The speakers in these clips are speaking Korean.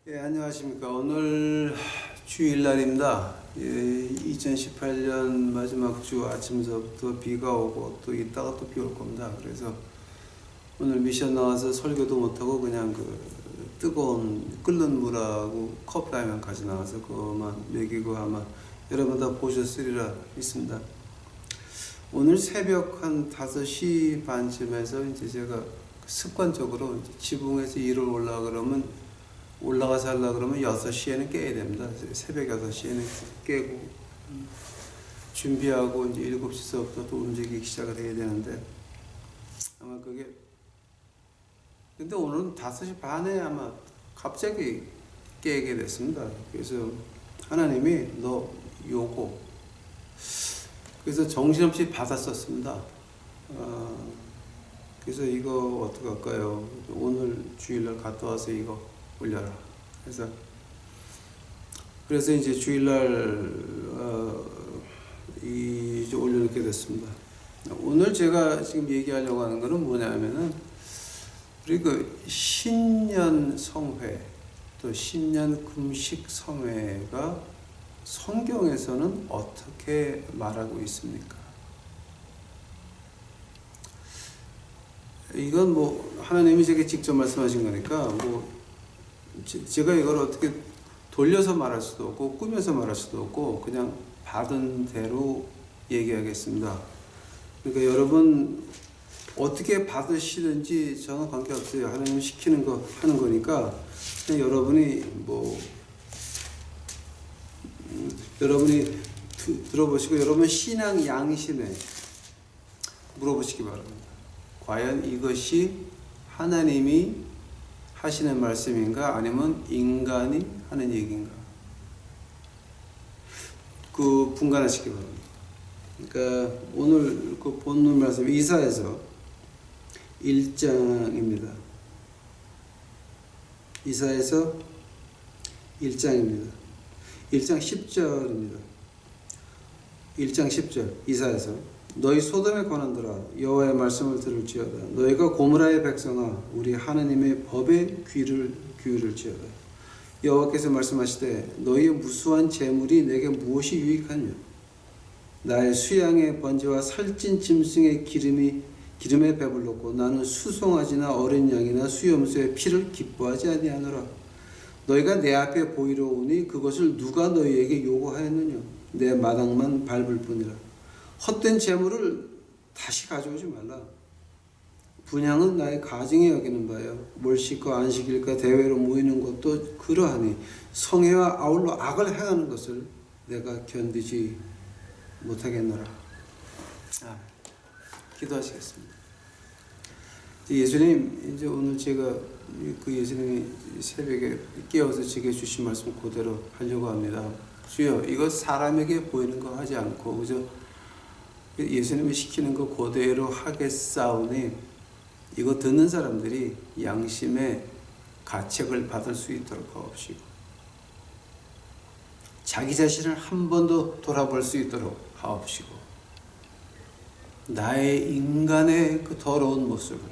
예, 안녕하십니까. 오늘 주일날입니다. 예, 2018년 마지막 주 아침서부터 비가 오고 또 이따가 또 비 올 겁니다. 그래서 오늘 미션 나와서 설교도 못하고 그냥 그 뜨거운 끓는 물하고 컵라면 가져 나와서 그것만 먹이고 아마 여러분 다 보셨으리라 있습니다. 오늘 새벽 한 5시 반쯤에서 이제 제가 습관적으로 이제 지붕에서 위로 올라가서 하려고 그러면 6시에는 깨야 됩니다. 새벽 6시에는 깨고 준비하고 이제 7시서부터 또 움직이기 시작을 해야 되는데 아마 그게 근데 오늘은 5시 반에 아마 갑자기 깨게 됐습니다. 그래서 하나님이 너 요거 그래서 정신없이 받았었습니다. 그래서 이거 어떻게 할까요? 오늘 주일날 갔다 와서 이거 올려라. 그래서 이제 주일날 이제 올려놓게 됐습니다. 오늘 제가 지금 얘기하려고 하는 거는 뭐냐면은 우리 그 신년 성회 또 신년 금식 성회가 성경에서는 어떻게 말하고 있습니까? 이건 뭐 하나님이 제게 직접 말씀하신 거니까 뭐 제가 이걸 어떻게 돌려서 말할 수도 없고 꾸며서 말할 수도 없고 그냥 받은 대로 얘기하겠습니다. 그러니까 여러분 어떻게 받으시든지 저는 관계없어요. 하나님 시키는 거 하는 거니까 그냥 여러분이 들어보시고 여러분 신앙 양심에 물어보시기 바랍니다. 과연 이것이 하나님이 하시는 말씀인가 아니면 인간이 하는 얘기인가? 그 분간하시기 바랍니다. 그러니까 오늘 그 본문 말씀 이사야서 1장입니다. 이사야서 1장입니다. 1장 10절입니다. 1장 10절 이사야서 너희 소돔에 관한들아 여호와의 말씀을 들을지어다. 너희가 고무라의 백성아 우리 하나님의 법에 귀를 기울일지어다. 여호와께서 말씀하시되 너희의 무수한 재물이 내게 무엇이 유익하냐? 나의 수양의 번제와 살찐 짐승의 기름에 배불렀고 나는 수송아지나 어린 양이나 수염소의 피를 기뻐하지 아니하노라. 너희가 내 앞에 보이러 오니 그것을 누가 너희에게 요구하였느냐? 내 마당만 밟을 뿐이라. 헛된 재물을 다시 가져오지 말라. 분향은 나의 가증에 여기는 바요. 몰식과 안식일과 대회로 모이는 것도 그러하니 성회와 아울러 악을 행하는 것을 내가 견디지 못하겠노라. 기도하시겠습니다. 예수님, 이제 오늘 제가 그 예수님이 새벽에 깨워서 제게 주신 말씀 그대로 하려고 합니다. 주여, 이거 사람에게 보이는 거 하지 않고 그저 예수님이 시키는 거 그대로 하겠사오니 이거 듣는 사람들이 양심의 가책을 받을 수 있도록 하옵시고 자기 자신을 한 번 더 돌아볼 수 있도록 하옵시고 나의 인간의 그 더러운 모습을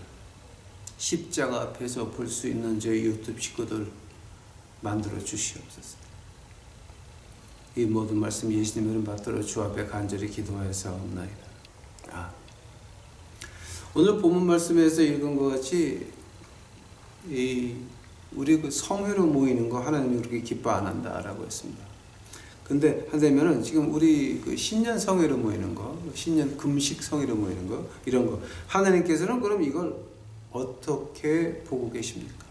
십자가 앞에서 볼 수 있는 저희 유튜브 식구들 만들어 주시옵소서. 이 모든 말씀 예수님 이름 받들어 주 앞에 간절히 기도하였사옵나이다. 오늘 본문 말씀에서 읽은 것 같이 우리 그 성회로 모이는 거 하나님이 그렇게 기뻐 안 한다라고 했습니다. 근데 한다면은 지금 우리 그 신년 성회로 모이는 거, 신년 금식 성회로 모이는 거 이런 거 하나님께서는 그럼 이걸 어떻게 보고 계십니까?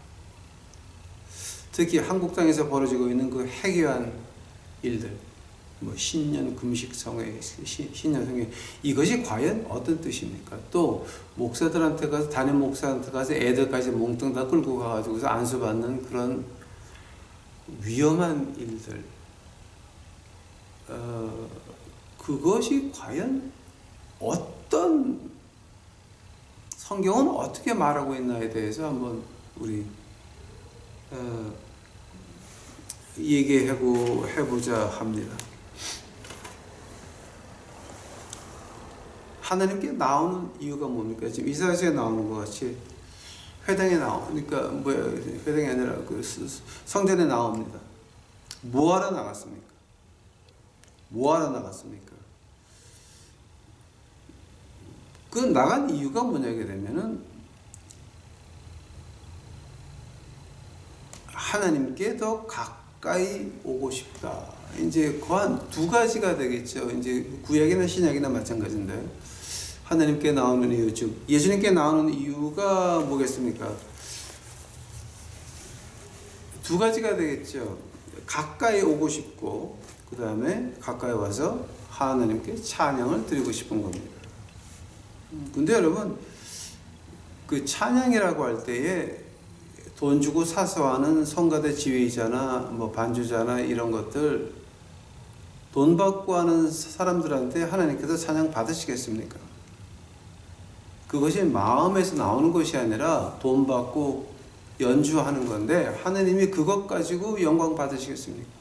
특히 한국 땅에서 벌어지고 있는 그 해괴한 일들, 뭐 신년 금식 성회, 신년 성회 이것이 과연 어떤 뜻입니까? 또 목사들한테 가서 담임 목사한테 가서 애들까지 몽땅 다 끌고 가가지고서 안수받는 그런 위험한 일들, 그것이 과연 어떤 성경은 어떻게 말하고 있나에 대해서 한번 우리 얘기해보자 합니다. 하나님께 나오는 이유가 뭡니까? 지금 이사야서에 나오는 것 같이 회당에 나오니까 회당이 아니라 그 성전에 나옵니다. 뭐하러 나갔습니까? 뭐하러 나갔습니까? 그 나간 이유가 뭐냐게 되면은 하나님께 더 가까이 오고 싶다. 이제 그 한 두 가지가 되겠죠. 이제 구약이나 신약이나 마찬가지인데 하나님께 나오는 이유, 즉 예수님께 나오는 이유가 뭐겠습니까? 두 가지가 되겠죠. 가까이 오고 싶고 그 다음에 가까이 와서 하나님께 찬양을 드리고 싶은 겁니다. 근데 여러분, 그 찬양이라고 할 때에 돈 주고 사서 하는 성가대 지휘자나 뭐 반주자나 이런 것들 돈 받고 하는 사람들한테 하나님께서 찬양 받으시겠습니까? 그것이 마음에서 나오는 것이 아니라 돈 받고 연주하는 건데 하나님이 그것 가지고 영광 받으시겠습니까?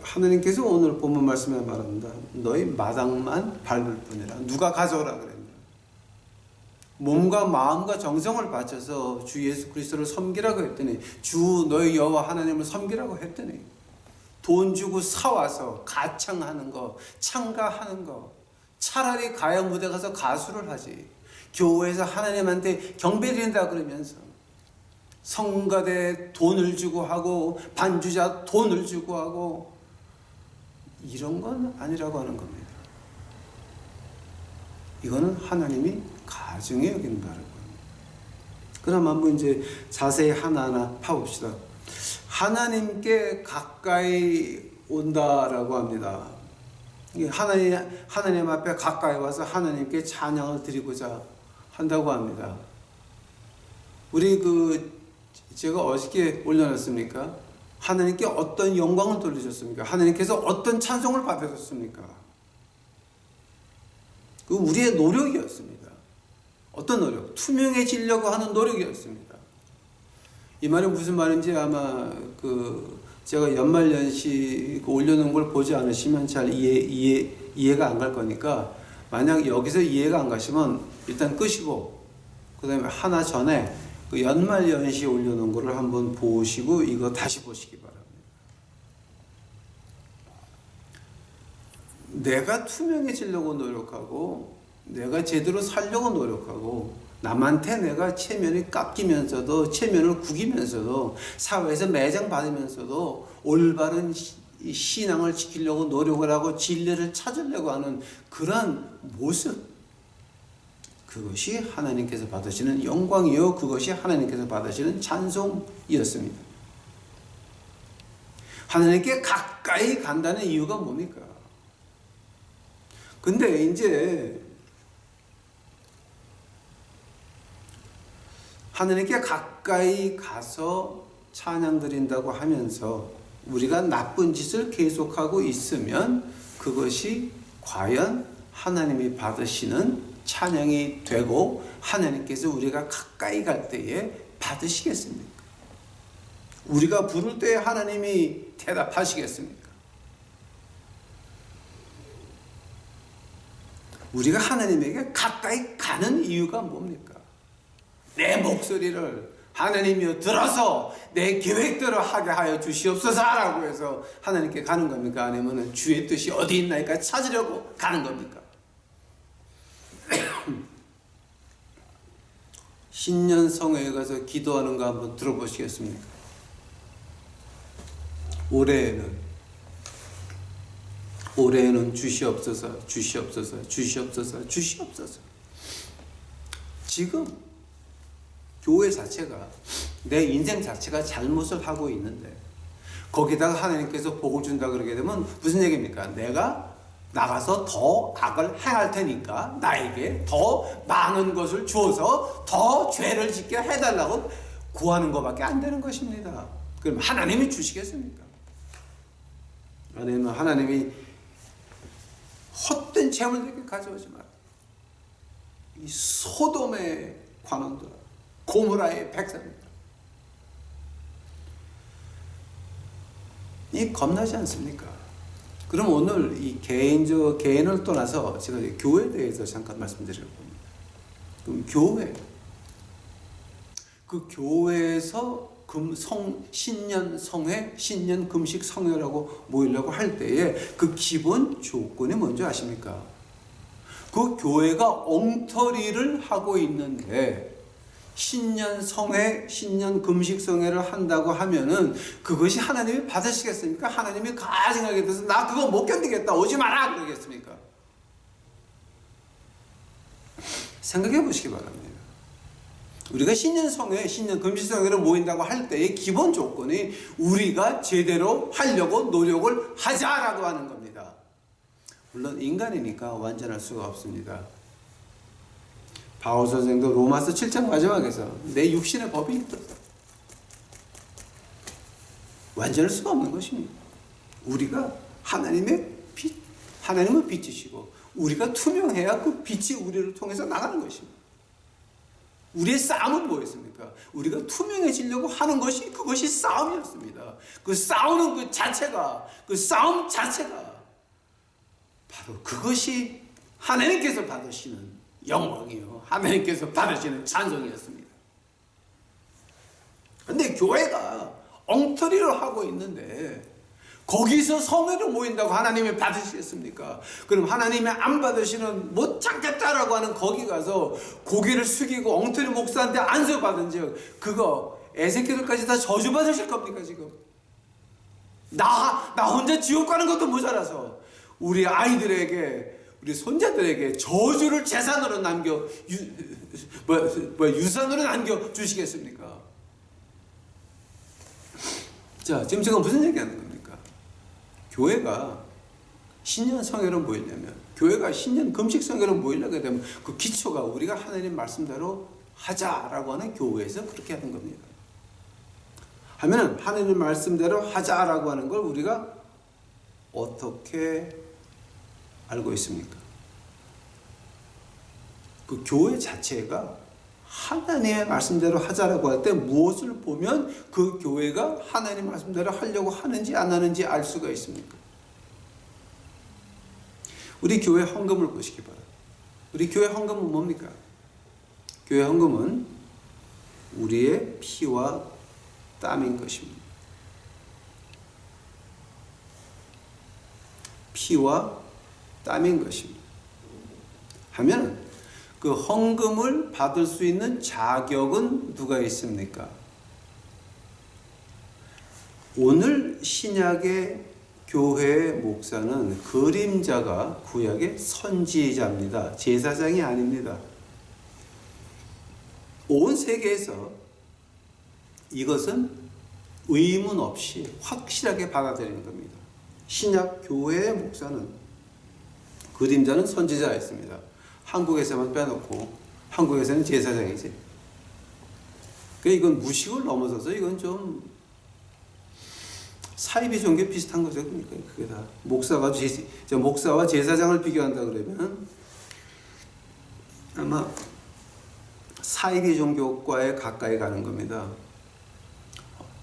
하나님께서 오늘 본문 말씀에 말합니다. 너희 마당만 밟을 뿐이라. 누가 가져오라 그랬냐? 몸과 마음과 정성을 바쳐서 주 예수 그리스도를 섬기라고 했더니, 주 너희 여호와 하나님을 섬기라고 했더니, 돈 주고 사와서 가창하는 거, 창가하는 거, 차라리 가요 무대 가서 가수를 하지. 교회에서 하나님한테 경배드린다 그러면서 성가대 돈을 주고 하고 반주자 돈을 주고 하고 이런 건 아니라고 하는 겁니다. 이거는 하나님이 가증히 여긴다라고 합니다. 그럼 한번 이제 자세히 하나하나 파봅시다. 하나님께 가까이 온다라고 합니다. 하나님 앞에 가까이 와서 하나님께 찬양을 드리고자 한다고 합니다. 우리 제가 어저께 올려놨습니까? 하나님께 어떤 영광을 돌리셨습니까? 하나님께서 어떤 찬송을 받으셨습니까? 그 우리의 노력이었습니다. 어떤 노력? 투명해지려고 하는 노력이었습니다. 이 말이 무슨 말인지 아마 제가 연말연시 올려놓은 걸 보지 않으시면 잘 이해가 안 갈 거니까, 만약 여기서 이해가 안 가시면 일단 끄시고 그 다음에 하나 전에 그 연말연시 올려놓은 거를 한번 보시고 이거 다시 보시기 바랍니다. 내가 투명해지려고 노력하고 내가 제대로 살려고 노력하고 남한테 내가 체면이 깎이면서도 체면을 구기면서도 사회에서 매장받으면서도 올바른 신앙을 지키려고 노력을 하고 진리를 찾으려고 하는 그런 모습, 그것이 하나님께서 받으시는 영광이요, 그것이 하나님께서 받으시는 찬송이었습니다. 하나님께 가까이 간다는 이유가 뭡니까? 근데 이제 하나님께 가까이 가서 찬양 드린다고 하면서 우리가 나쁜 짓을 계속하고 있으면 그것이 과연 하나님이 받으시는 찬양이 되고 하나님께서 우리가 가까이 갈 때에 받으시겠습니까? 우리가 부를 때에 하나님이 대답하시겠습니까? 우리가 하나님에게 가까이 가는 이유가 뭡니까? 내 목소리를 하나님이여 들어서 내 계획대로 하게 하여 주시옵소서라고 해서 하나님께 가는 겁니까? 아니면 주의 뜻이 어디 있나니까 찾으려고 가는 겁니까? 신년성회에 가서 기도하는 거 한번 들어보시겠습니까? 올해에는 주시옵소서, 주시옵소서, 주시옵소서, 주시옵소서. 지금 교회 자체가, 내 인생 자체가 잘못을 하고 있는데 거기다가 하나님께서 복을 준다 그러게 되면 무슨 얘기입니까? 내가 나가서 더 악을 행할 테니까 나에게 더 많은 것을 주어서 더 죄를 짓게 해달라고 구하는 것밖에 안 되는 것입니다. 그럼 하나님이 주시겠습니까? 아니면 하나님이 헛된 재물들에게 가져오지 마라. 이 소돔의 관원들, 고모라의 백성들, 이 겁나지 않습니까? 그럼 오늘 이 개인을 떠나서 제가 이제 교회에 대해서 잠깐 말씀드릴 겁니다. 그럼 교회, 그 교회에서 신년 성회, 신년 금식 성회라고 모이려고 할 때에 그 기본 조건이 뭔지 아십니까? 그 교회가 엉터리를 하고 있는데 신년 성회, 신년 금식 성회를 한다고 하면은 그것이 하나님이 받으시겠습니까? 하나님이 가증하게 돼서 나 그거 못 견디겠다, 오지 마라 그러겠습니까? 생각해 보시기 바랍니다. 우리가 신년 성회, 신년 금식 성회를 모인다고 할 때의 기본 조건이 우리가 제대로 하려고 노력을 하자라고 하는 겁니다. 물론 인간이니까 완전할 수가 없습니다. 바울 선생도 로마서 7장 마지막에서 내 육신의 법이 있다. 완전할 수가 없는 것입니다. 우리가 하나님의 빛, 하나님은 빛이시고 우리가 투명해야 그 빛이 우리를 통해서 나가는 것입니다. 우리의 싸움은 뭐였습니까? 우리가 투명해지려고 하는 것이 그것이 싸움이었습니다. 그 싸우는 그 자체가, 그 싸움 자체가 바로 그것이 하나님께서 받으시는 영광이요, 하나님께서 받으시는 찬송이었습니다. 그런데 교회가 엉터리를 하고 있는데 거기서 성회를 모인다고 하나님이 받으시겠습니까? 그럼 하나님이 안 받으시는 못 참겠다라고 하는 거기 가서 고개를 숙이고 엉터리 목사한테 안수받은 즉 그거 에세키엘까지 다 저주받으실 겁니까 지금? 나 혼자 지옥 가는 것도 모자라서 우리 아이들에게, 우리 손자들에게 저주를 재산으로 유산으로 남겨 주시겠습니까? 자, 지금 제가 무슨 얘기하는 겁니까? 교회가 신년 성회로 모이려면, 교회가 신년 금식 성회로 모이려게 되면 그 기초가 우리가 하나님 말씀대로 하자라고 하는 교회에서 그렇게 하는 겁니다. 하면은 하나님 말씀대로 하자라고 하는 걸 우리가 어떻게 알고 있습니까? 그 교회 자체가 하나님의 말씀대로 하자라고 할 때 무엇을 보면 그 교회가 하나님 말씀대로 하려고 하는지 안 하는지 알 수가 있습니까? 우리 교회 헌금을 보시기 바랍니다. 우리 교회 헌금은 뭡니까? 교회 헌금은 우리의 피와 땀인 것입니다. 피와 땀인 것입니다. 하면 그 헌금을 받을 수 있는 자격은 누가 있습니까? 오늘 신약의 교회의 목사는 그림자가 구약의 선지자입니다. 제사장이 아닙니다. 온 세계에서 이것은 의문 없이 확실하게 받아들이는 겁니다. 신약 교회의 목사는, 그림자는 선지자였습니다. 한국에서만 빼놓고 한국에서는 제사장이지. 이건 무식을 넘어서서 이건 좀 사이비 종교 비슷한 거죠. 그러니까 그게 다 목사와 제사장을 비교한다 그러면 아마 사이비 종교과에 가까이 가는 겁니다.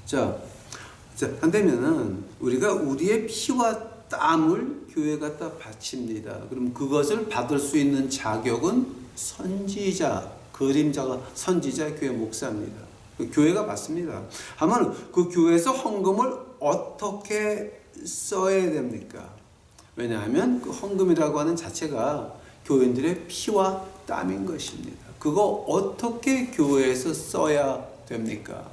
자, 한다면은 우리가 우리의 피와 땀을 교회 갖다 바칩니다. 그럼 그것을 받을 수 있는 자격은 선지자, 그림자가 선지자 교회 목사입니다. 교회가 맞습니다. 하면 그 교회에서 헌금을 어떻게 써야 됩니까? 왜냐하면 그 헌금이라고 하는 자체가 교인들의 피와 땀인 것입니다. 그거 어떻게 교회에서 써야 됩니까?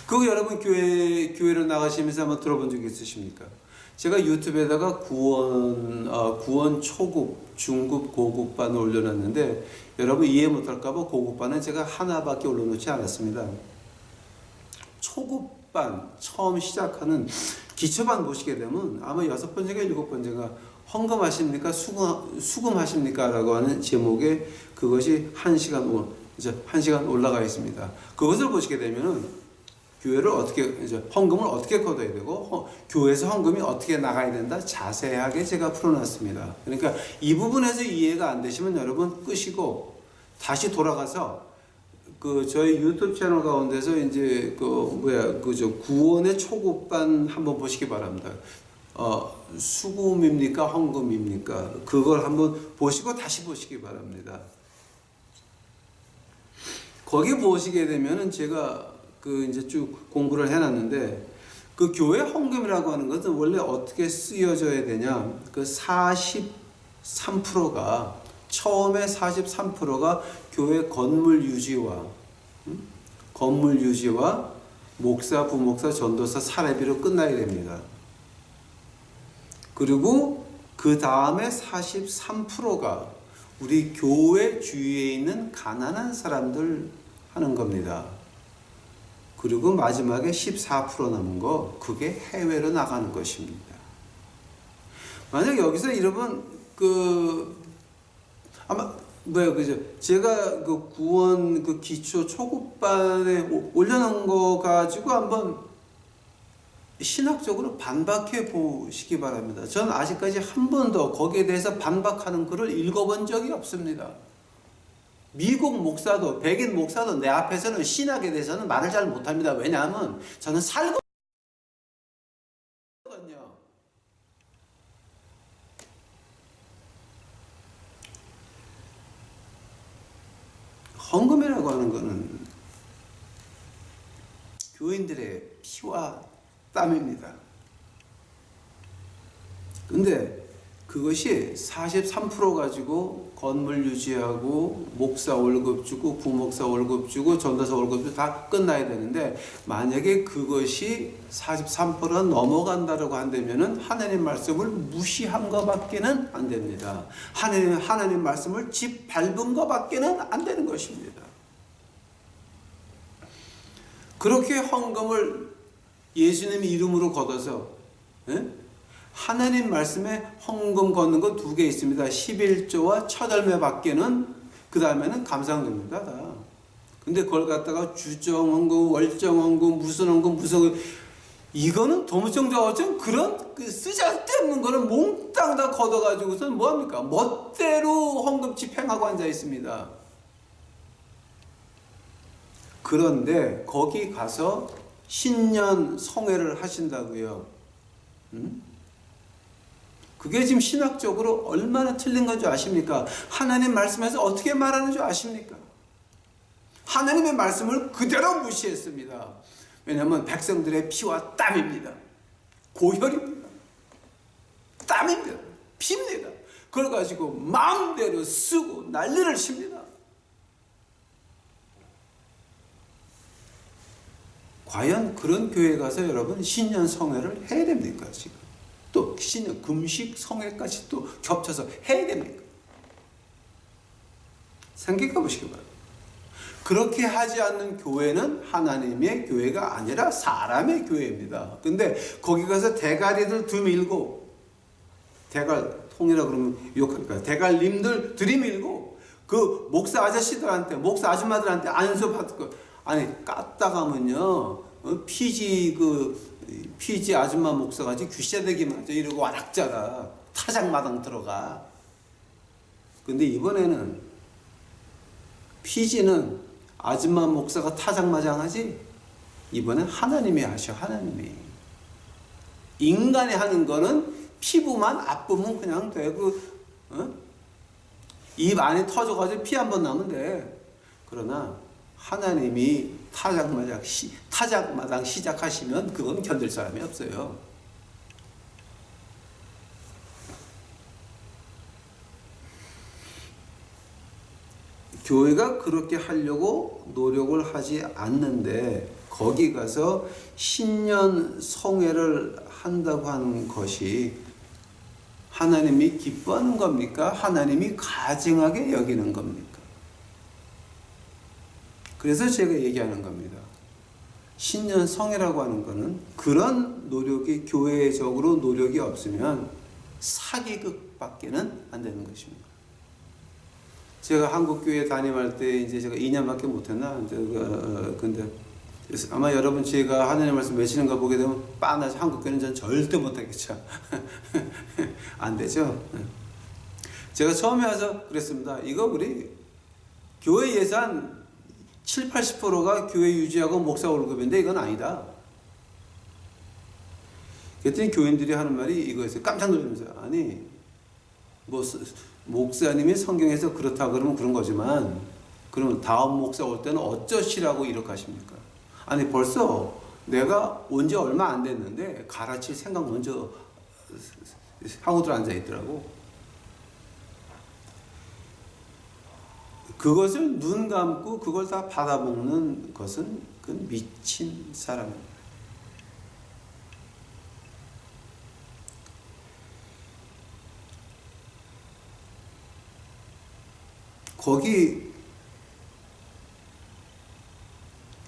그거 여러분 교회를 나가시면서 한번 들어본 적 있으십니까? 제가 유튜브에다가 구원 초급, 중급, 고급반을 올려놨는데 여러분 이해 못할까봐 고급반은 제가 하나밖에 올려놓지 않았습니다. 초급반 처음 시작하는 기초반 보시게 되면 아마 6번째가 7번째가 헌금하십니까? 수금하십니까? 라고 하는 제목에 그것이 1시간 올라가 있습니다. 그것을 보시게 되면은 교회를 헌금을 어떻게 거둬야 되고 교회에서 헌금이 어떻게 나가야 된다 자세하게 제가 풀어놨습니다. 그러니까 이 부분에서 이해가 안 되시면 여러분 끄시고 다시 돌아가서 저희 유튜브 채널 가운데서 구원의 초급반 한번 보시기 바랍니다. 수금입니까? 헌금입니까? 그걸 한번 보시고 다시 보시기 바랍니다. 거기 보시게 되면은 제가 그 이제 쭉 공부를 해놨는데 그 교회 헌금이라고 하는 것은 원래 어떻게 쓰여져야 되냐? 그 43%가 처음에 43%가 교회 건물 유지와 목사, 부목사, 전도사 사례비로 끝나야 됩니다. 그리고 그 다음에 43%가 우리 교회 주위에 있는 가난한 사람들 하는 겁니다. 그리고 마지막에 14% 남은 거, 그게 해외로 나가는 것입니다. 만약 여기서 여러분 아마 그죠? 제가 그 구원 그 기초 초급반에 올려놓은 거 가지고 한번 신학적으로 반박해 보시기 바랍니다. 전 아직까지 한 번도 거기에 대해서 반박하는 글을 읽어본 적이 없습니다. 미국 목사도, 백인 목사도 내 앞에서는 신학에 대해서는 말을 잘 못합니다. 왜냐하면 저는 살거든요. 헌금이라고 하는 것은 교인들의 피와 땀입니다. 근데 그것이 43% 가지고 건물 유지하고 목사 월급 주고 부목사 월급 주고 전도사 월급 주고 다 끝나야 되는데 만약에 그것이 43%가 넘어간다고 한다면은 하나님 말씀을 무시한 것밖에는 안 됩니다. 하나님 말씀을 짓밟은 것밖에는 안 되는 것입니다. 그렇게 헌금을 예수님 이름으로 걷어서 하나님 말씀에 헌금 걷는 거 두 개 있습니다. 11조와 첫 열매 밖에는 그 다음에는 감상됩니다. 다. 근데 그걸 갖다가 주정 헌금, 월정 헌금, 무슨 헌금, 이거는 도무정자어정 그런 쓰잘데없는 거를 몽땅 다 걷어가지고선 뭐합니까? 멋대로 헌금 집행하고 앉아 있습니다. 그런데 거기 가서 신년 성회를 하신다고요. 그게 지금 신학적으로 얼마나 틀린 건지 아십니까? 하나님 말씀에서 어떻게 말하는 줄 아십니까? 하나님의 말씀을 그대로 무시했습니다. 왜냐하면 백성들의 피와 땀입니다. 고혈입니다. 땀입니다. 피입니다. 그걸 가지고 마음대로 쓰고 난리를 칩니다. 과연 그런 교회 가서 여러분 신년 성회를 해야 됩니까? 지금 또 신년 금식 성회까지 또 겹쳐서 해야 됩니까? 생각해 보시기 바랍니다. 그렇게 하지 않는 교회는 하나님의 교회가 아니라 사람의 교회입니다. 근데 거기 가서 대가리들 들밀고 대갈통이라 그러면 욕할까요? 대갈님들 들이밀고 그 목사 아저씨들한테 목사 아줌마들한테 안수 받고 아니 깠다가면요 피지 아줌마 목사가 귀새되기 맞아 이러고 와락자가 타작마당 들어가. 근데 이번에는 피지는 아줌마 목사가 타작마장하지 이번엔 하나님이 하셔. 하나님이 인간이 하는 거는 피부만 아프면 그냥 되고 입 안에 터져가지고 피 한 번 나면 돼. 그러나 하나님이 타작마당 시작하시면 그건 견딜 사람이 없어요. 교회가 그렇게 하려고 노력을 하지 않는데 거기 가서 신년 성회를 한다고 하는 것이 하나님이 기뻐하는 겁니까? 하나님이 가증하게 여기는 겁니까? 그래서 제가 얘기하는 겁니다. 신년 성회라고 하는 것은 그런 노력이 교회적으로 노력이 없으면 사기극밖에는 안 되는 것입니다. 제가 한국 교회 담임할 때 이제 제가 2년밖에 못했나? 근데 아마 여러분 제가 하나님 말씀 외치는 거 보게 되면 빤하지 한국 교회는 전 절대 못하겠죠. 안 되죠. 제가 처음에 와서 그랬습니다. 이거 우리 교회 예산 70~80%가 교회 유지하고 목사 월급인데 이건 아니다. 그랬더니 교인들이 하는 말이 이거였어요. 깜짝 놀라면서 아니 뭐 목사님이 성경에서 그렇다 그러면 그런 거지만 그러면 다음 목사 올 때는 어쩌시라고 이렇게 하십니까? 아니 벌써 내가 온 지 얼마 안 됐는데 가르칠 생각 먼저 하고들 앉아 있더라고. 그것을 눈 감고 그걸 다 받아먹는 것은 그 미친 사람입니다. 거기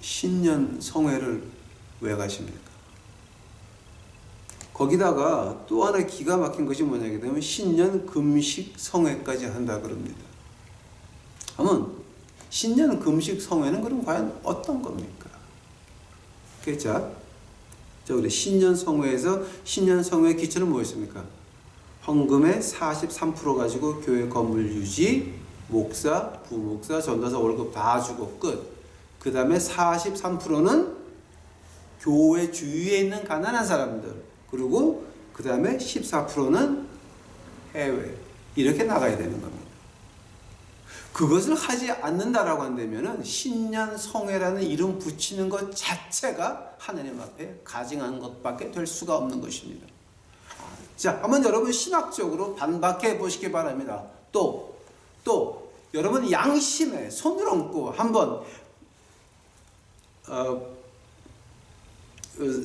신년 성회를 왜 가십니까? 거기다가 또 하나 기가 막힌 것이 뭐냐게 되면 신년 금식 성회까지 한다 그럽니다. 그러면 신년 금식 성회는 그럼 과연 어떤 겁니까? 자, 우리 신년 성회에서 신년 성회 기초는 뭐였습니까? 헌금의 43% 가지고 교회 건물 유지, 목사, 부목사, 전도사 월급 다 주고 끝. 그 다음에 43%는 교회 주위에 있는 가난한 사람들, 그리고 그 다음에 14%는 해외, 이렇게 나가야 되는 겁니다. 그것을 하지 않는다라고 한다면은 신년 성회라는 이름 붙이는 것 자체가 하나님 앞에 가증한 것밖에 될 수가 없는 것입니다. 자, 한번 여러분 신학적으로 반박해 보시기 바랍니다. 또 여러분 양심에 손을 얹고 한번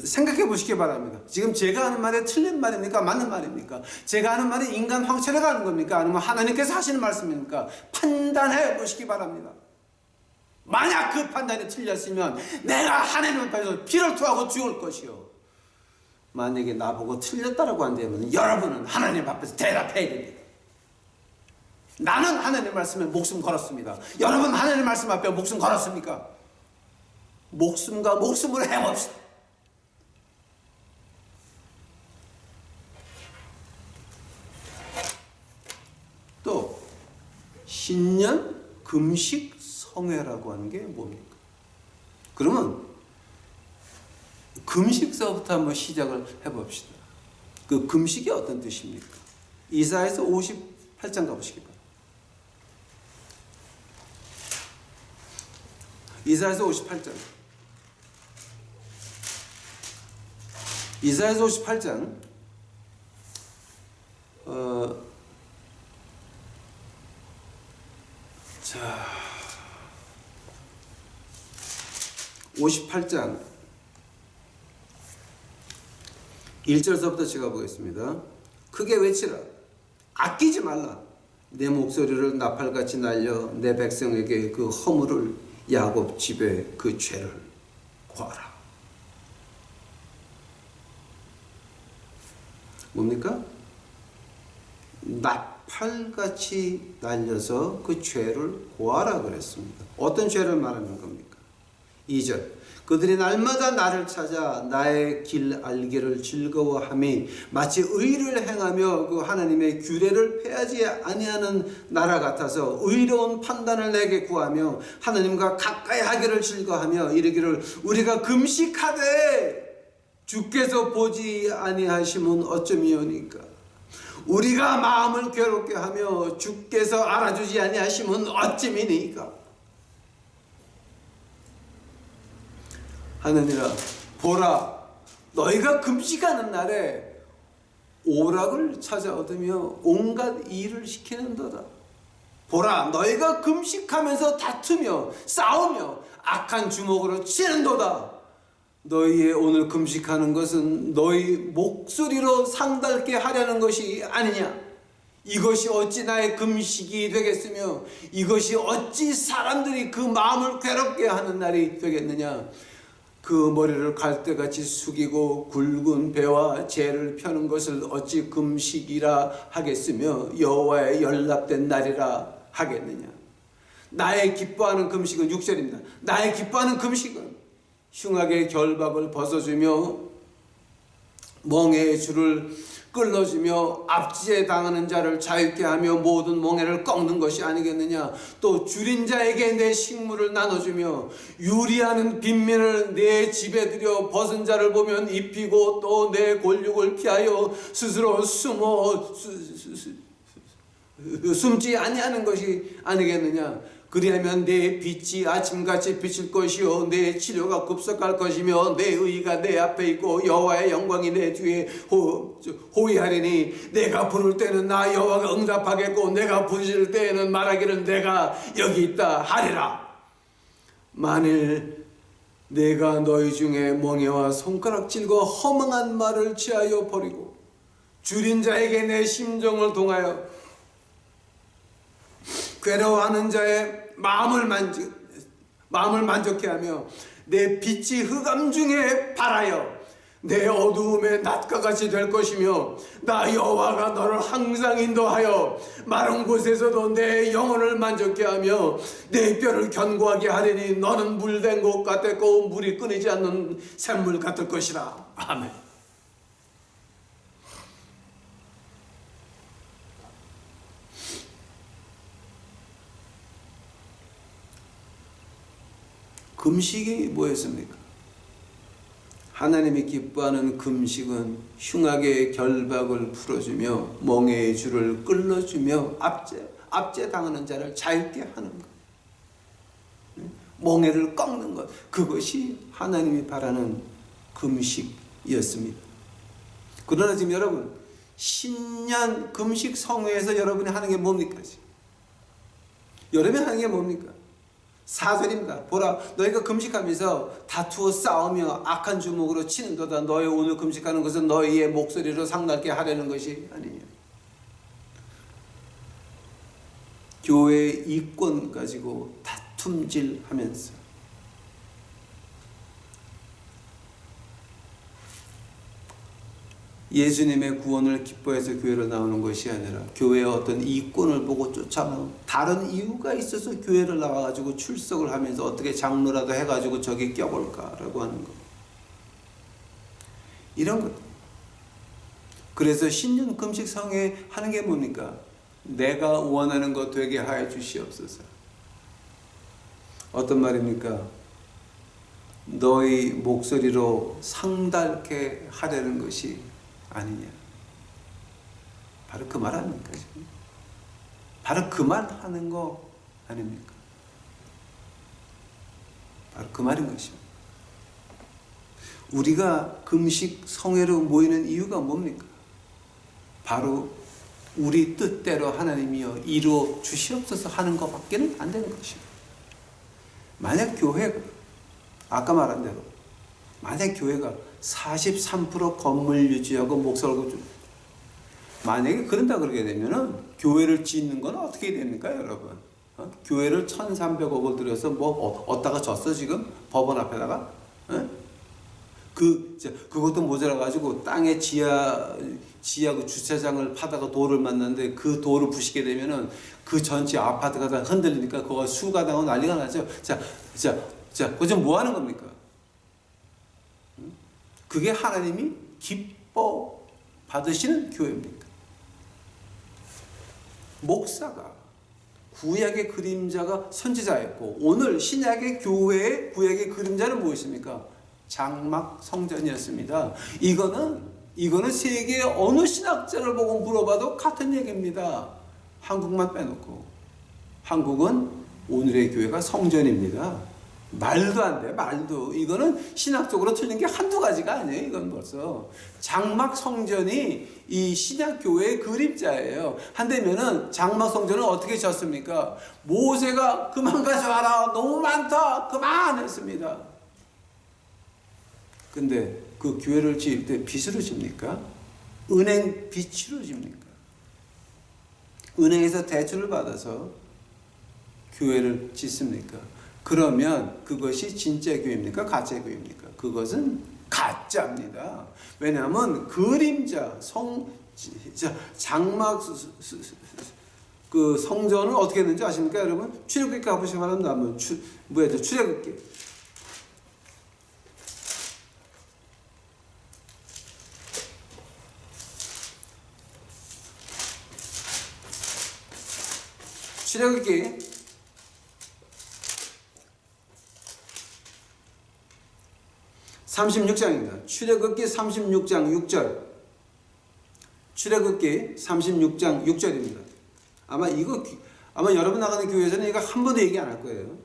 생각해 보시기 바랍니다. 지금 제가 하는 말이 틀린 말입니까? 맞는 말입니까? 제가 하는 말이 인간 황철에 가는 겁니까? 아니면 하나님께서 하시는 말씀입니까? 판단해 보시기 바랍니다. 만약 그 판단이 틀렸으면 내가 하나님 앞에서 피를 토하고 죽을 것이요. 만약에 나보고 틀렸다라고 한다면 여러분은 하나님 앞에서 대답해야 됩니다. 나는 하나님 말씀에 목숨 걸었습니다. 여러분 하나님 말씀 앞에 목숨 걸었습니까? 목숨과 목숨으로 해봅시다. 또 신년 금식 성회라고 하는 게 뭡니까? 그러면 금식서부터 한번 시작을 해봅시다. 그 금식이 어떤 뜻입니까? 이사야서 58장 가보시기 바랍니다. 이사야서 58장. 이사야서 58장. 58장 1절서부터 제가 보겠습니다. 크게 외치라. 아끼지 말라. 내 목소리를 나팔같이 날려 내 백성에게 그 허물을 야곱 집에 그 죄를 고하라. 뭡니까? 나팔같이 날려서 그 죄를 고하라 그랬습니다. 어떤 죄를 말하는 겁니까? 2절. 그들이 날마다 나를 찾아 나의 길 알기를 즐거워함이 마치 의를 행하며 그 하나님의 규례를 폐하지 아니하는 나라 같아서 의로운 판단을 내게 구하며 하나님과 가까이 하기를 즐거워하며 이르기를 우리가 금식하되 주께서 보지 아니하심은 어쩌미오니까. 우리가 마음을 괴롭게 하며 주께서 알아주지 아니하심은 어찌미니까. 하느니라 보라 너희가 금식하는 날에 오락을 찾아 얻으며 온갖 일을 시키는도다. 보라 너희가 금식하면서 다투며 싸우며 악한 주먹으로 치는도다. 너희의 오늘 금식하는 것은 너희 목소리로 상달게 하려는 것이 아니냐. 이것이 어찌 나의 금식이 되겠으며 이것이 어찌 사람들이 그 마음을 괴롭게 하는 날이 되겠느냐. 그 머리를 갈대같이 숙이고 굵은 배와 재를 펴는 것을 어찌 금식이라 하겠으며 여호와의 연락된 날이라 하겠느냐. 나의 기뻐하는 금식은 6절입니다. 나의 기뻐하는 금식은 흉악의 결박을 벗어주며 멍에의 줄을 끌어주며 압제 당하는 자를 자유케 하며 모든 멍에를 꺾는 것이 아니겠느냐. 또 줄인 자에게 내 식물을 나눠주며 유리하는 빈민을 내 집에 들여 벗은 자를 보면 입히고 또 내 권력을 피하여 스스로 숨지 아니하는 것이 아니겠느냐. 그리하면 내 빛이 아침같이 비칠 것이요 내 치료가 급속할 것이며 내 의가 내 앞에 있고 여호와의 영광이 내 뒤에 호위하리니 내가 부를 때는 나 여호와가 응답하겠고 내가 부르실 때에는 말하기를 내가 여기 있다 하리라. 만일 내가 너희 중에 멍에와 손가락질과 허망한 말을 취하여 버리고 줄인 자에게 내 심정을 동하여 괴로워하는 자의 마음을 만족해 하며 내 빛이 흑암 중에 발하여 내 어두움의 낮과 같이 될 것이며 나 여호와가 너를 항상 인도하여 마른 곳에서도 내 영혼을 만족해 하며 내 뼈를 견고하게 하리니 너는 물된 곳 같았고 물이 끊이지 않는 샘물 같을 것이라. 아멘. 금식이 뭐였습니까? 하나님이 기뻐하는 금식은 흉악의 결박을 풀어주며 멍에의 줄을 끌어주며 압제 당하는 자를 자유케 하는 것, 멍에를 꺾는 것, 그것이 하나님이 바라는 금식이었습니다. 그러나 지금 여러분 신년 금식 성회에서 여러분이 하는 게 뭡니까? 여러분이 하는 게 뭡니까? 4절입니다. 보라, 너희가 금식하면서 다투어 싸우며 악한 주먹으로 치는도다. 너희 오늘 금식하는 것은 너희의 목소리로 상달게 하려는 것이 아니냐. 교회의 이권 가지고 다툼질하면서 예수님의 구원을 기뻐해서 교회로 나오는 것이 아니라 교회의 어떤 이권을 보고 쫓아가는 다른 이유가 있어서 교회를 나와가지고 출석을 하면서 어떻게 장로라도 해가지고 저기 껴볼까라고 하는 것, 이런 것. 그래서 신년 금식 성회 하는 게 뭡니까? 내가 원하는 것 되게 하여 주시옵소서. 어떤 말입니까? 너희 목소리로 상달케 하려는 것이 아니냐. 바로 그 말 아닙니까? 지금? 바로 그 말 하는 거 아닙니까? 바로 그 말인 것입니다. 우리가 금식 성회로 모이는 이유가 뭡니까? 바로 우리 뜻대로 하나님이여 이루어 주시옵소서 하는 것밖에는 안 되는 것입니다. 만약 교회가 아까 말한 대로 만약 교회가 43% 건물 유지하고 목사월급 좀 만약에 그런다 그러게 되면은 교회를 짓는 건 어떻게 됩니까, 여러분? 교회를 1,300억을 들여서 뭐 얻다가 졌어 지금 법원 앞에다가? 그것도 모자라 가지고 땅에 지하 그 주차장을 파다가 돌을 만났는데 그 돌을 부시게 되면은 그 전체 아파트가 다 흔들리니까 그거 수가 나고 난리가 나죠. 그거 좀 뭐 하는 겁니까? 그게 하나님이 기뻐 받으시는 교회입니까? 목사가 구약의 그림자가 선지자였고 오늘 신약의 교회의 구약의 그림자는 무엇입니까? 장막 성전이었습니다. 이거는 세계의 어느 신학자를 보고 물어봐도 같은 얘기입니다. 한국만 빼놓고 한국은 오늘의 교회가 성전입니다. 말도 안 돼, 말도. 이거는 신학적으로 틀린 게 한두 가지가 아니에요. 이건 벌써 장막 성전이 이 신약 교회의 그림자예요. 한대면은 장막 성전은 어떻게 졌습니까? 모세가 그만 가져와라, 너무 많다, 그만 했습니다. 근데 그 교회를 지을 때 빚으로 집니까? 은행 빚으로 집니까? 은행에서 대출을 받아서 교회를 짓습니까? 그러면 그것이 진짜 교회입니까? 가짜 교회입니까? 그것은 가짜입니다. 왜냐하면 그림자 장막 그 성전을 어떻게 했는지 아십니까, 여러분? 출애굽기 가보시면 한번 출애굽기 출애굽기 36장입니다. 출애굽기 36장 6절. 출애굽기 36장 6절입니다. 아마 여러분 나가는 교회에서는 이거 한 번도 얘기 안 할 거예요.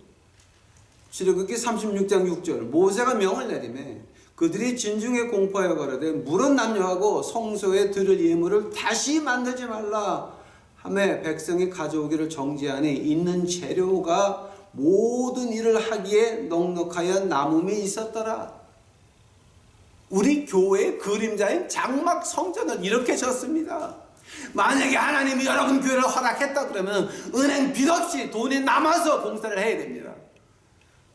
출애굽기 36장 6절. 모세가 명을 내리매 그들이 진중에 공포하여 가로되 물은 남녀하고 성소에 드릴 예물을 다시 만들지 말라 하매 백성이 가져오기를 정지하니 있는 재료가 모든 일을 하기에 넉넉하여 남음이 있었더라. 우리 교회의 그림자인 장막 성전을 이렇게 졌습니다. 만약에 하나님이 여러분 교회를 허락했다 그러면 은행 빚 없이 돈이 남아서 공사를 해야 됩니다.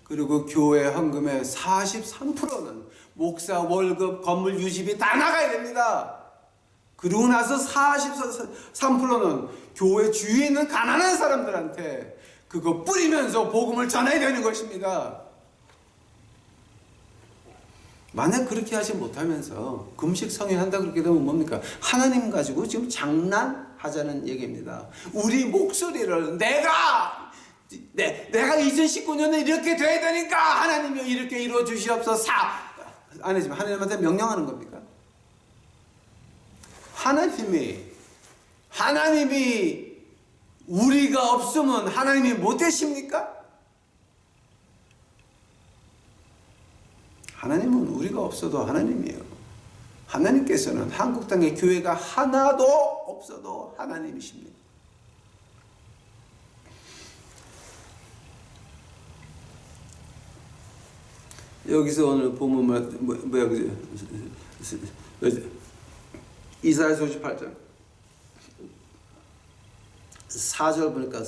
그리고 교회 헌금의 43%는 목사 월급, 건물 유지비 다 나가야 됩니다. 그러고 나서 43%는 교회 주위에 있는 가난한 사람들한테 그거 뿌리면서 복음을 전해야 되는 것입니다. 만약 그렇게 하지 못하면서 금식 성행한다 그렇게 되면 뭡니까? 하나님 가지고 지금 장난하자는 얘기입니다. 우리 목소리를 내가 2019년에 이렇게 돼야 되니까 하나님이 이렇게 이루어 주시옵소서 아니지만 하나님한테 명령하는 겁니까? 하나님이 우리가 없으면 하나님이 못 되십니까? 하나님은 우리가 없어도 하나님이에요. 하나님께서는 한국 땅에 교회가 하나도 없어도 하나님이십니다. 여기서 오늘 보면 이사야서 58장 4절 보니까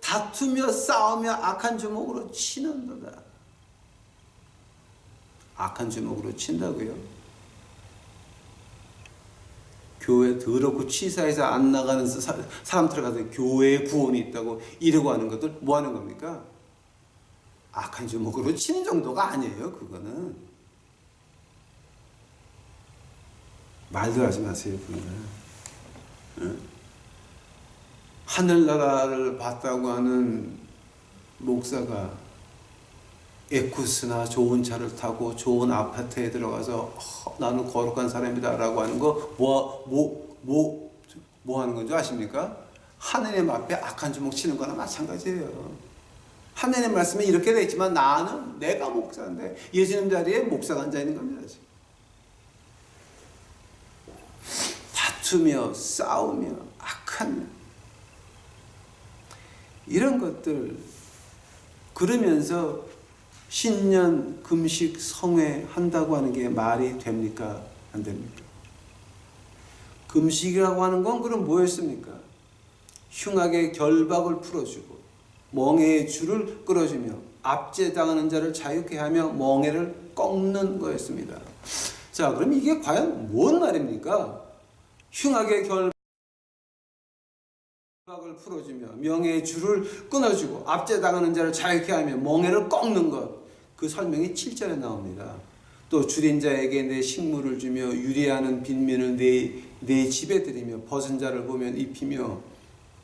다투며 싸우며 악한 주먹으로 치는도다. 악한 주먹으로 친다고요? 교회 더럽고 치사해서 안 나가는 사람들 가서 교회에 구원이 있다고 이러고 하는 것들 뭐 하는 겁니까? 악한 주먹으로 치는 정도가 아니에요. 그거는 말도 하지 마세요. 그거는 응? 하늘나라를 봤다고 하는 목사가 에쿠스나 좋은 차를 타고 좋은 아파트에 들어가서 나는 거룩한 사람이다 라고 하는 거 뭐 하는 건지 아십니까? 하느님 앞에 악한 주먹 치는 거나 마찬가지예요. 하느님 말씀에 이렇게 되어 있지만 내가 목사인데 예수님 자리에 목사가 앉아 있는 겁니다. 지금. 다투며 싸우며 악한 이런 것들 그러면서 신년 금식 성회 한다고 하는 게 말이 됩니까? 안 됩니까? 금식이라고 하는 건 그럼 뭐였습니까? 흉악의 결박을 풀어주고 멍에의 줄을 끌어주며 압제당하는 자를 자유케 하며 멍에를 꺾는 거였습니다. 자, 그럼 이게 과연 뭔 말입니까? 흉악의 결박을 풀어주며 명예의 줄을 끊어주고 압제당하는 자를 자유케 하며 멍에를 꺾는 것. 그 설명이 7절에 나옵니다. 또 줄인 자에게 내 식물을 주며 유리하는 빈민을 내 집에 들이며 벗은 자를 보면 입히며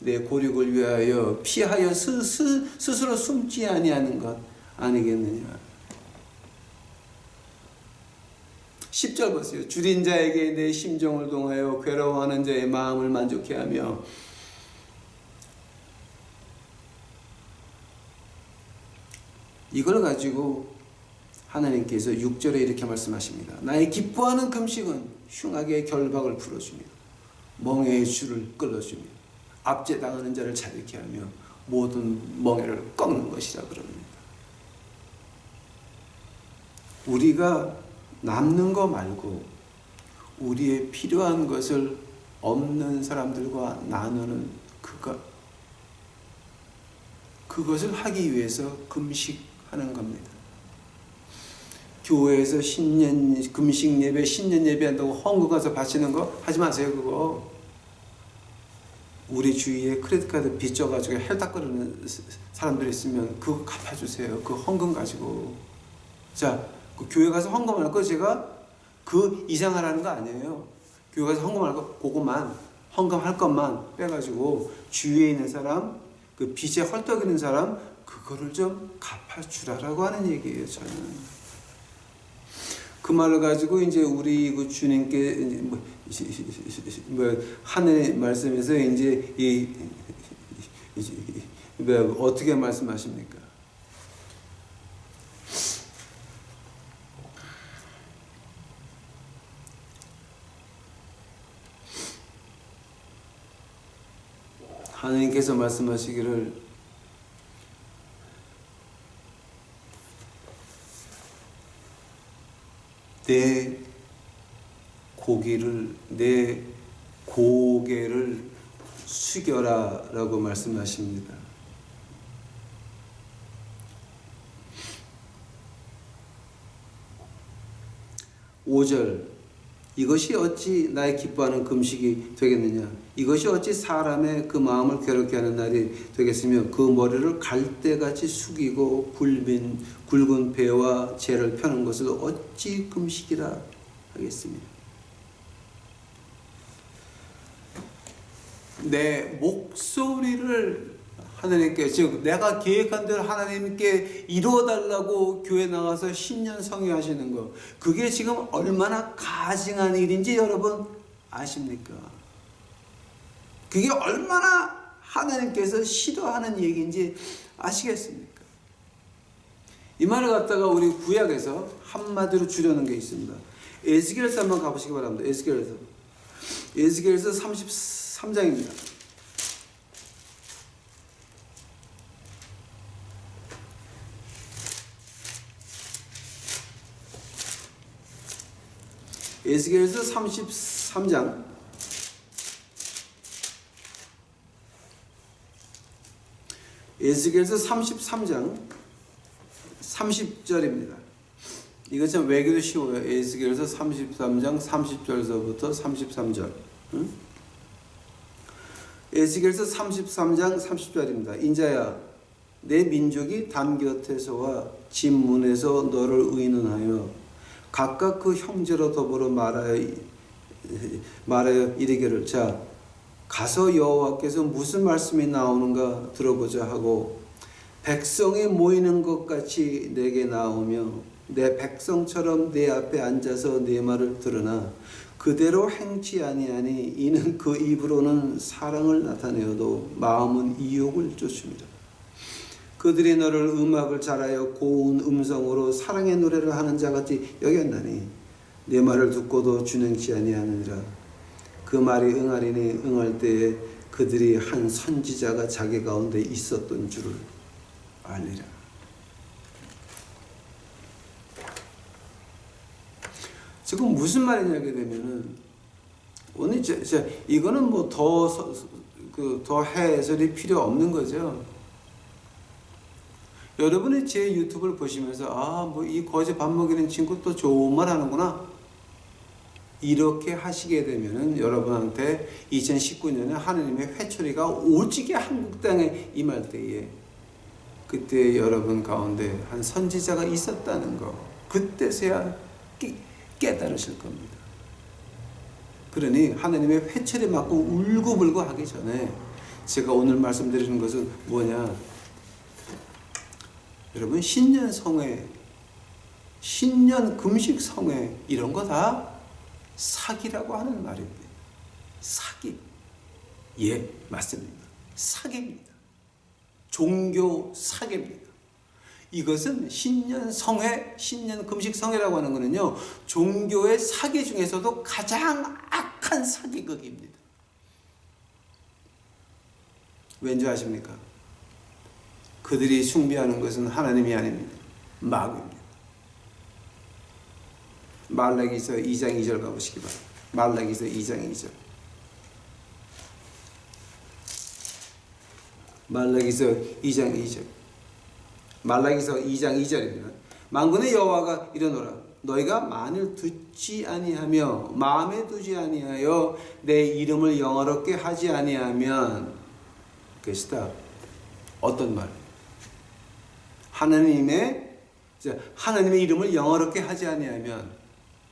내 고륙을 위하여 피하여 스스로 숨지 아니하는 것 아니겠느냐. 10절 보세요. 줄인 자에게 내 심정을 동하여 괴로워하는 자의 마음을 만족해 하며 이걸 가지고 하나님께서 6절에 이렇게 말씀하십니다. 나의 기뻐하는 금식은 흉악의 결박을 풀어주며 멍에의 줄을 끌어주며 압제당하는 자를 자유케 하며 모든 멍에를 꺾는 것이라 그럽니다. 우리가 남는 거 말고 우리의 필요한 것을 없는 사람들과 나누는 그것을 하기 위해서 금식하는 겁니다. 교회에서 금식 예배, 신년 예배 한다고 헌금 가서 바치는 거 하지 마세요. 그거 우리 주위에 크레딧카드 빚져가지고 헬딱거리는 사람들 있으면 그거 갚아주세요. 그 헌금 가지고. 자, 그 교회 가서 헌금할 거 제가 그 이상하라는 거 아니에요. 교회 가서 헌금할 거 그것만 헌금할 것만 빼가지고 주위에 있는 사람 그 빚에 헐떡이는 사람 그거를 좀 갚아주라라고 하는 얘기예요. 저는 그 말을 가지고 이제 우리 그 주님께 하나님의 말씀에서 이제 어떻게 말씀하십니까? 하나님께서 말씀하시기를 내 고개를 숙여라 라고 말씀하십니다. 5절 이것이 어찌 나의 기뻐하는 금식이 되겠느냐 이것이 어찌 사람의 그 마음을 괴롭게 하는 날이 되겠으며 그 머리를 갈대같이 숙이고 굵은 배와 재를 펴는 것을 어찌 금식이라 하겠습니다. 내 목소리를 하나님께 즉 내가 계획한 대로 하나님께 이루어달라고 교회 나가서 신년 성회하시는 거 그게 지금 얼마나 가증한 일인지 여러분 아십니까? 그게 얼마나 하나님께서 싫어하는 얘기인지 아시겠습니까? 이 말을 갖다가 우리 구약에서 한마디로 줄여놓은 게 있습니다. 에스겔서 한번 가보시기 바랍니다. 에스겔서 33장입니다. 에스겔서 33장 에스겔서 33장 30절입니다. 이거 참 외기도 쉬워요. 에스겔서 33장 30절서부터 33절. 응? 에스겔서 33장 30절입니다. 인자야 내 민족이 담 곁에서와 집 문에서 너를 의논하여 각각 그 형제로 더불어 말하여 이르기를 자 가서 여호와께서 무슨 말씀이 나오는가 들어보자 하고 백성이 모이는 것 같이 내게 나오며 내 백성처럼 내 앞에 앉아서 내 말을 들으나 그대로 행치 아니하니 이는 그 입으로는 사랑을 나타내어도 마음은 이욕을 쫓습니다. 그들이 너를 음악을 잘하여 고운 음성으로 사랑의 노래를 하는 자같이 여겼나니 내 말을 듣고도 준행치 아니하느니라. 그 말이 응하리니 응할 때에 그들이 한 선지자가 자기 가운데 있었던 줄을 알리라. 지금 무슨 말이냐 하게 되면은 오늘 이거는 뭐 더 해설이 필요 없는 거죠. 여러분이 제 유튜브를 보시면서 뭐 이 거지 밥 먹이는 친구 또 좋은 말 하는구나 이렇게 하시게 되면은 여러분한테 2019년에 하나님의 회초리가 오지게 한국 땅에 임할 때에 그때 여러분 가운데 한 선지자가 있었다는 거 그때서야 깨달으실 겁니다. 그러니 하나님의 회초리 맞고 울고불고 하기 전에 제가 오늘 말씀드리는 것은 뭐냐, 여러분 신년 성회, 신년 금식 성회 이런 거 다 사기라고 하는 말입니다. 사기. 예, 맞습니다. 사기입니다. 종교 사기입니다. 이것은 신년 성회, 신년 금식 성회라고 하는 것은요, 종교의 사기 중에서도 가장 악한 사기극입니다. 왠지 아십니까? 그들이 숭배하는 것은 하나님이 아닙니다. 마귀입니다. 말라기서 2장 2절 가보시기 바랍니다. 말라기서 2장 2절. 말라기서 2장 2절. 말라기서 2장 2절입니다. 만군의 여호와가 이르노라. 너희가 만일 듣지 아니하며 마음에 두지 아니하여 내 이름을 영화롭게 하지 아니하면, 그것이다. 어떤 말? 하나님의 이름을 영화롭게 하지 아니하면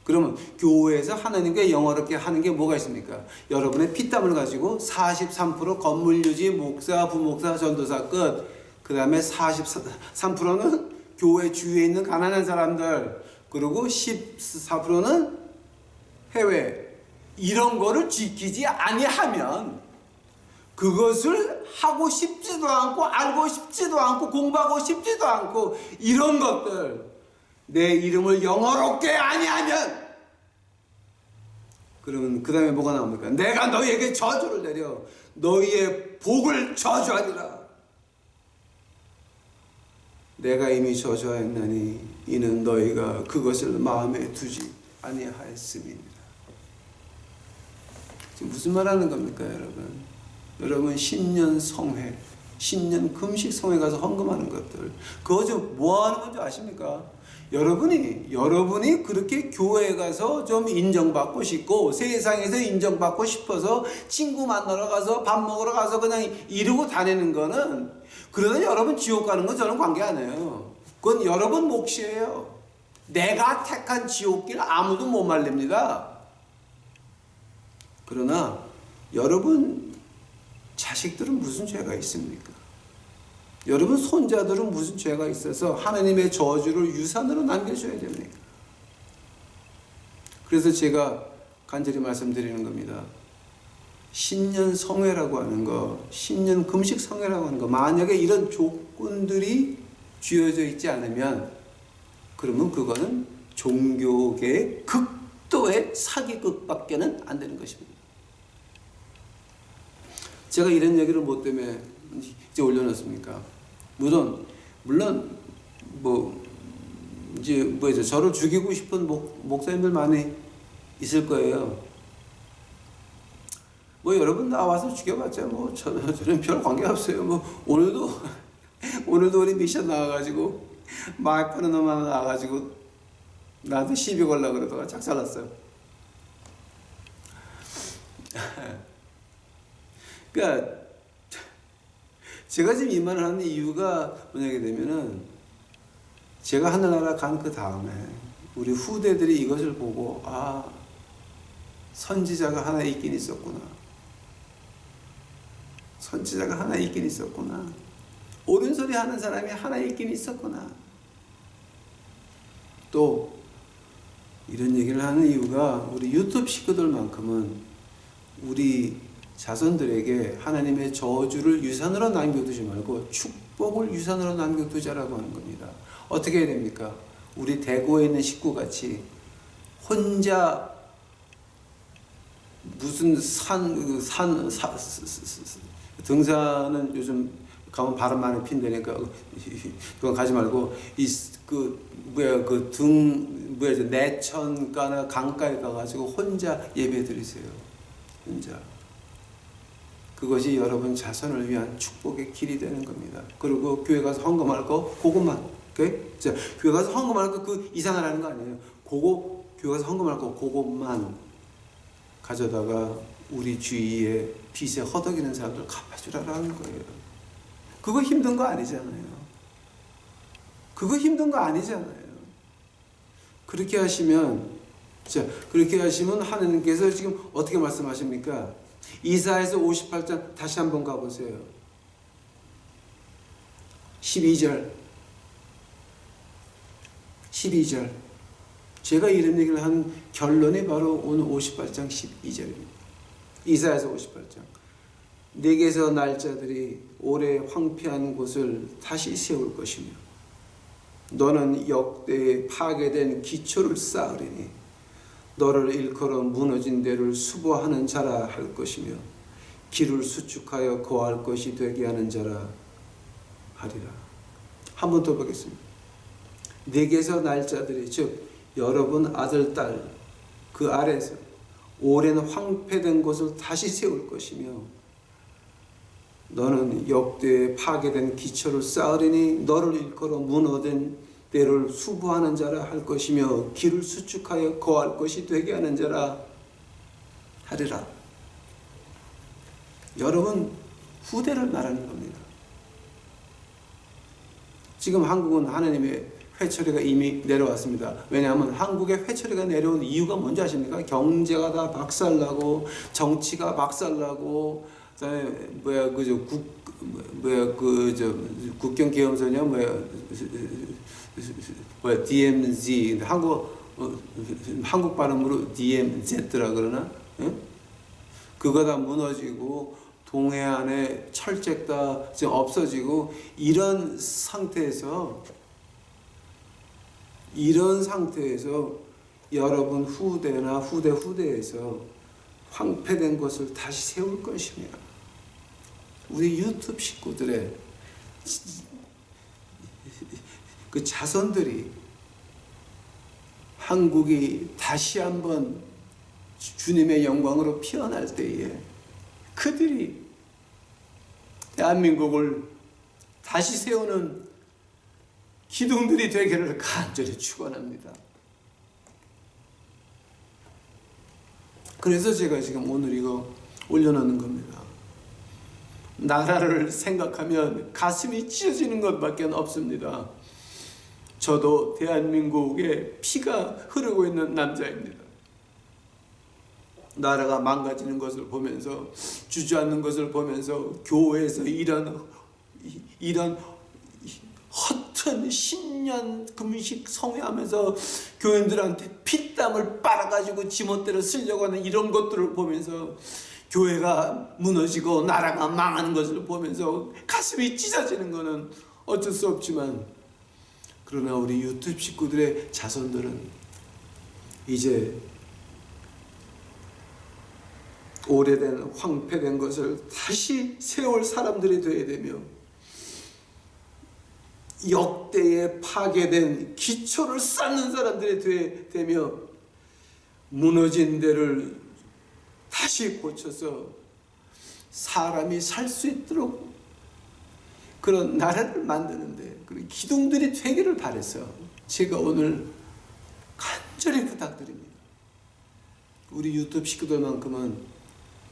그러면 교회에서 하나님께 영어롭게 하는 게 뭐가 있습니까? 여러분의 피땀을 가지고 43% 건물 유지, 목사, 부목사, 전도사 끝. 그 다음에 43%는 교회 주위에 있는 가난한 사람들. 그리고 14%는 해외. 이런 거를 지키지 아니하면 그것을 하고 싶지도 않고 알고 싶지도 않고 공부하고 싶지도 않고 이런 것들 내 이름을 영어롭게 아니하면 그러면 그 다음에 뭐가 나옵니까? 내가 너희에게 저주를 내려 너희의 복을 저주하리라. 내가 이미 저주하였나니 이는 너희가 그것을 마음에 두지 아니하였음이니라. 지금 무슨 말 하는 겁니까, 여러분? 여러분, 신년 성회, 신년 금식 성회 가서 헌금하는 것들, 그거 좀 뭐 하는 건지 아십니까? 여러분이 그렇게 교회에 가서 좀 인정받고 싶고 세상에서 인정받고 싶어서 친구 만나러 가서 밥 먹으러 가서 그냥 이러고 다니는 거는, 그러다 여러분 지옥 가는 건 저는 관계 안 해요. 그건 여러분 몫이에요. 내가 택한 지옥길 아무도 못 말립니다. 그러나 여러분 자식들은 무슨 죄가 있습니까? 여러분 손자들은 무슨 죄가 있어서 하나님의 저주를 유산으로 남겨줘야 됩니까? 그래서 제가 간절히 말씀드리는 겁니다. 신년 성회라고 하는 거, 신년 금식 성회라고 하는 거, 만약에 이런 조건들이 쥐어져 있지 않으면 그러면 그거는 종교계의 극도의 사기극밖에는 안 되는 것입니다. 제가 이런 얘기를 뭐 때문에 이제 올려놨습니까? 물론 저를 죽이고 싶은 목사님들 많이 있을 거예요. 뭐 여러분 나와서 죽여봤자 뭐 저는 별 관계 없어요. 오늘도 우리 미션 나와가지고 막 푸는 놈 하나 나와가지고 나한테 시비 걸라 그러다가 작살났어요. 그러니까 제가 지금 이 말을 하는 이유가 뭐냐게 되면은, 제가 하늘나라 간 그 다음에 우리 후대들이 이것을 보고, 아, 선지자가 하나 있긴 있었구나. 선지자가 하나 있긴 있었구나. 옳은 소리 하는 사람이 하나 있긴 있었구나. 또 이런 얘기를 하는 이유가, 우리 유튜브 식구들만큼은 우리 자손들에게 하나님의 저주를 유산으로 남겨두지 말고 축복을 유산으로 남겨두자라고 하는 겁니다. 어떻게 해야 됩니까? 우리 대구에 있는 식구같이 혼자 무슨 등산은 요즘 가면 바람 많이 핀다니까 그건 가지 말고 내천가나 강가에 가가지고 혼자 예배 드리세요. 혼자. 그것이 여러분 자손을 위한 축복의 길이 되는 겁니다. 그리고 교회 가서 헌금할 거 그것만, 오케이? 자, 교회 가서 헌금할 거 그 이상하라는 거 아니에요. 그거 교회 가서 헌금할 거 그것만 가져다가 우리 주위에 빚에 허덕이는 사람들 갚아주라는 거예요. 그거 힘든 거 아니잖아요. 그거 힘든 거 아니잖아요. 그렇게 하시면 하나님께서 지금 어떻게 말씀하십니까? 이사야서 58장 다시 한번 가보세요. 12절. 제가 이런 얘기를 한 결론이 바로 오늘 58장 12절입니다. 이사야서 58장. 내게서 날 자들이 오래 황폐한 곳을 다시 세울 것이며 너는 역대에 파괴된 기초를 쌓으리니 너를 일컬어 무너진 데를 수보하는 자라 할 것이며 길을 수축하여 거할 것이 되게 하는 자라 하리라. 한 번 더 보겠습니다. 내게서 날 자들이, 즉 여러분 아들 딸 그 아래에서 오랜 황폐된 곳을 다시 세울 것이며 너는 역대에 파괴된 기초를 쌓으리니 너를 일컬어 무너진 때를 수부하는 자라 할 것이며 길을 수축하여 거할 것이 되게 하는 자라 하리라. 여러분 후대를 말하는 겁니다. 지금 한국은 하나님의 회초리가 이미 내려왔습니다. 왜냐하면 한국에 회초리가 내려온 이유가 뭔지 아십니까? 경제가 다 박살나고 정치가 박살나고 그다음에 국경 계엄설이냐 DMZ 한국 발음으로 DMZ라 그러나? 응? 그거 다 무너지고 동해안의 철책 다 지금 없어지고 이런 상태에서 여러분 후대나 후대에서 황폐된 것을 다시 세울 것입니다. 우리 유튜브 식구들의 그 자손들이 한국이 다시 한번 주님의 영광으로 피어날 때에 그들이 대한민국을 다시 세우는 기둥들이 되기를 간절히 축원합니다. 그래서 제가 지금 오늘 이거 올려놓는 겁니다. 나라를 생각하면 가슴이 찢어지는 것밖에 없습니다. 저도 대한민국에 피가 흐르고 있는 남자입니다. 나라가 망가지는 것을 보면서, 주저앉는 것을 보면서 교회에서 이런 허튼 신년 금식 성회하면서 교인들한테 피땀을 빨아가지고 지멋대로 쓰려고 하는 이런 것들을 보면서 교회가 무너지고 나라가 망하는 것을 보면서 가슴이 찢어지는 것은 어쩔 수 없지만, 그러나 우리 유튜브 식구들의 자손들은 이제 오래된 황폐된 것을 다시 세울 사람들이 되어야 되며, 역대에 파괴된 기초를 쌓는 사람들이 되어야 되며, 무너진 데를 다시 고쳐서 사람이 살 수 있도록 그런 나라를 만드는데 그런 기둥들이 되기를 바라서 제가 오늘 간절히 부탁드립니다. 우리 유튜브 식구들만큼은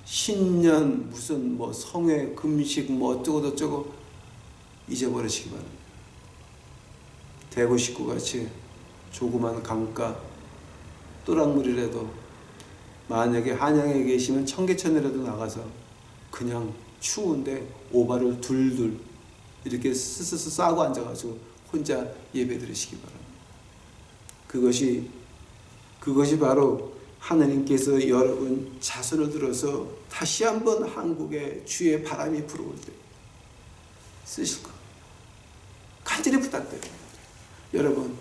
신년 무슨 성회 금식 어쩌고 저쩌고 잊어버리시기 바랍니다. 대구 식구같이 조그만 강가 또랑물이라도 만약에 한양에 계시면 청계천이라도 나가서 그냥 추운데 오바를 둘둘 이렇게 스스스 싸고 앉아가지고 혼자 예배 드리시기 바랍니다. 그것이 바로 하나님께서 여러분 자손을 들어서 다시 한번 한국에 주의 바람이 불어올 때 쓰실 것 간절히 부탁드립니다. 여러분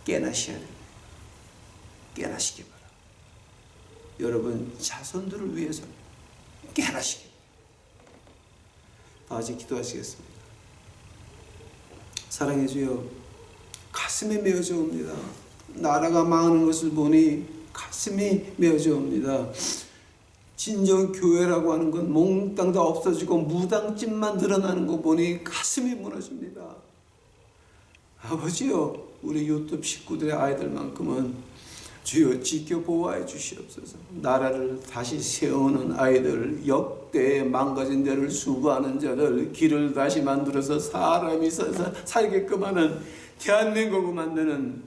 깨나셔야 됩니다. 깨나시기 바랍니다. 여러분 자손들을 위해서 깨나시기 바랍니다. 다 같이 기도하시겠습니다. 사랑해 주여, 가슴이 메어져 옵니다. 나라가 망하는 것을 보니 가슴이 메어져 옵니다. 진정 교회라고 하는 건 몽땅 다 없어지고 무당집만 늘어나는 거 보니 가슴이 무너집니다. 아버지요, 우리 유튜브 식구들의 아이들만큼은 주여 지켜보호해 주시옵소서. 나라를 다시 세우는 아이들, 역대에 망가진 데를 수고하는 자들, 길을 다시 만들어서 사람이 살게끔 하는 대한민국을 만드는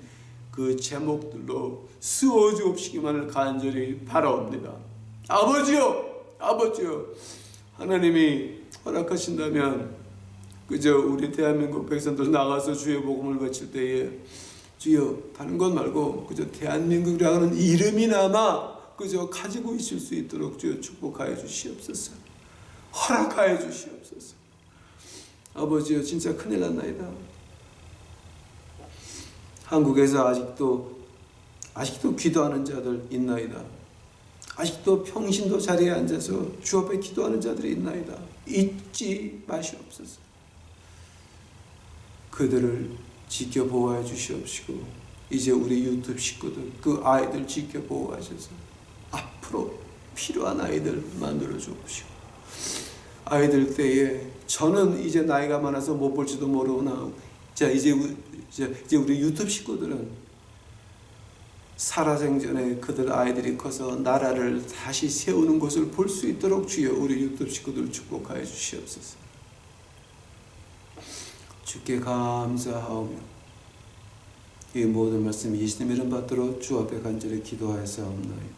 그 제목들로 쓰어주옵시기만을 간절히 바라옵니다. 아버지요, 하나님이 허락하신다면 그저 우리 대한민국 백성들 나가서 주의 복음을 외칠 때에 주여 다른 것 말고 그저 대한민국이라는 이름이나마 그저 가지고 있을 수 있도록 주여 축복하여 주시옵소서. 허락하여 주시옵소서. 아버지여, 진짜 큰일 났나이다. 한국에서 아직도 기도하는 자들 있나이다. 아직도 평신도 자리에 앉아서 주 앞에 기도하는 자들이 있나이다. 잊지 마시옵소서. 그들을 지켜보호해 주시옵시고, 이제 우리 유튜브 식구들, 그 아이들 지켜보호하셔서 앞으로 필요한 아이들 만들어 주옵시고, 아이들 때에 저는 이제 나이가 많아서 못 볼지도 모르나, 이제 우리 유튜브 식구들은 살아생전에 그들 아이들이 커서 나라를 다시 세우는 것을 볼 수 있도록 주여 우리 유튜브 식구들 축복하여 주시옵소서. 주께 감사하오며 이 모든 말씀 예수님 이름 받들어 주 앞에 간절히 기도하였사옵나이다.